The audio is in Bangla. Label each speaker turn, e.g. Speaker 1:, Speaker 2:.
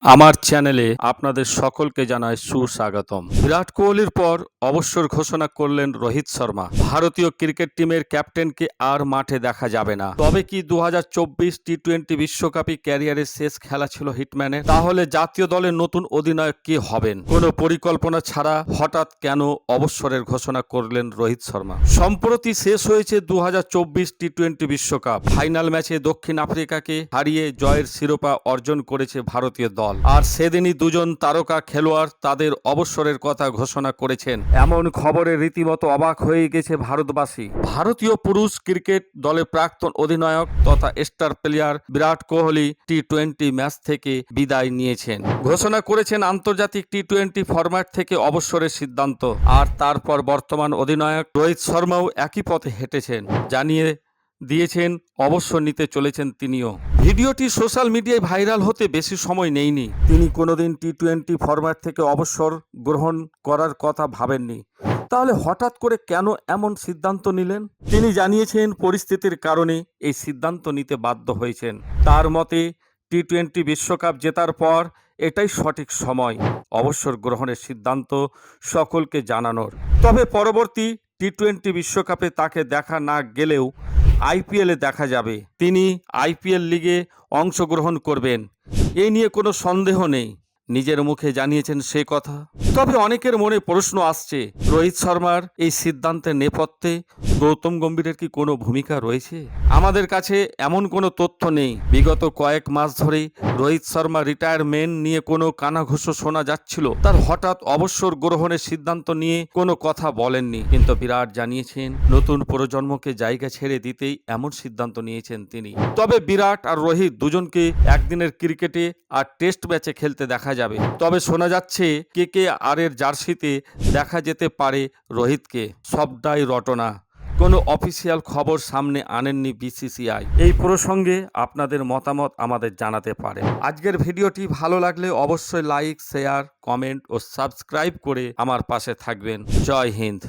Speaker 1: আমার চ্যানেলে আপনাদের সকলকে জানাই সুস্বাগতম। বিরাট কোহলির পর অবসর ঘোষণা করলেন রোহিত শর্মা। ভারতীয় ক্রিকেট টিমের ক্যাপ্টেনকে আর মাঠে দেখা যাবে না। তবে কি 2024 টি-20 বিশ্বকাপই ক্যারিয়ারের শেষ খেলা ছিল হিটম্যানের? তাহলে জাতীয় দলের নতুন অধিনায়ক কে হবেন? কোনো পরিকল্পনা ছাড়া হঠাৎ কেন অবসরের ঘোষণা করলেন রোহিত শর্মা? সম্প্রতি শেষ হয়েছে 2024 টি-20 বিশ্বকাপ। ফাইনাল ম্যাচে দক্ষিণ আফ্রিকাকে হারিয়ে জয়ের শিরোপা অর্জন করেছে ভারতীয় দল। আর সেদিনই দুজন তারকা খেলোয়াড় তাদের অবসরের কথা ঘোষণা করেছেন। এমন খবরে রীতিমতো অবাক হয়ে গেছে ভারতবাসী। ভারতীয় পুরুষ ক্রিকেট দলের প্রাক্তন অধিনায়ক তথা star player Virat Kohli টি-20 match থেকে বিদায় নিয়েছেন। ঘোষণা করেছেন আন্তর্জাতিক টি-20 ফরম্যাট থেকে অবসরের সিদ্ধান্ত। আর তারপর বর্তমান অধিনায়ক রোহিত শর্মাও একই পথে হেঁটেছেন, জানিয়ে দিয়েছেন অবসর নিতে চলেছেন তিনিও। ভিডিওটি সোশ্যাল মিডিয়ায় ভাইরাল হতে বেশি সময় নেয়নি। তিনি কোনোদিন টি-20 ফরম্যাট থেকে অবসর গ্রহণ করার কথা ভাবেননি। তাহলে হঠাৎ করে কেন এমন সিদ্ধান্ত নিলেন? তিনি জানিয়েছেন পরিস্থিতির কারণে এই সিদ্ধান্ত নিতে বাধ্য হয়েছেন। তার মতে টি-20 বিশ্বকাপ জেতার পর এটাই সঠিক সময় অবসর গ্রহণের সিদ্ধান্ত সকলকে জানানোর। তবে পরবর্তী টি-20 বিশ্বকাপে তাকে দেখা না গেলেও আইপিএলে দেখা যাবে। তিনি আইপিএল লিগে অংশগ্রহণ করবেন, এ নিয়ে কোনো সন্দেহ নেই, নিজের মুখে জানিয়েছেন সে কথা। তবে অনেকের মনে প্রশ্ন আসছে, রোহিত শর্মার এই সিদ্ধান্তের নেপথ্যে গৌতম গম্ভীরের কি কোনো ভূমিকা রয়েছে? আমাদের কাছে এমন কোনো তথ্য নেই। বিগত কয়েক মাস ধরেই রোহিত শর্মা রিটায়ারমেন্ট নিয়ে কোনো কানাঘুষো শোনা যাচ্ছিল। তার হঠাৎ অবসর গ্রহণের সিদ্ধান্ত নিয়ে কোনো কথা বলেননি, কিন্তু বিরাট জানিয়েছেন নতুন প্রজন্মকে জায়গা ছেড়ে দিতেই এমন সিদ্ধান্ত নিয়েছেন তিনি। তবে বিরাট আর রোহিত দুজনকে একদিনের ক্রিকেটে আর টেস্ট ম্যাচে খেলতে দেখা যাবে। তবে শোনা যাচ্ছে KKR এর জার্সিতে দেখা যেতে পারে রোহিতকে। সবটাই রটনা, কোনো অফিসিয়াল খবর সামনে আনেননি BCCI। এই প্রসঙ্গে আপনাদের মতামত আমাদের জানাতে পারেন। আজকের ভিডিওটি ভালো লাগলে অবশ্যই লাইক, শেয়ার, কমেন্ট ও সাবস্ক্রাইব করে আমার পাশে থাকবেন। জয় হিন্দ।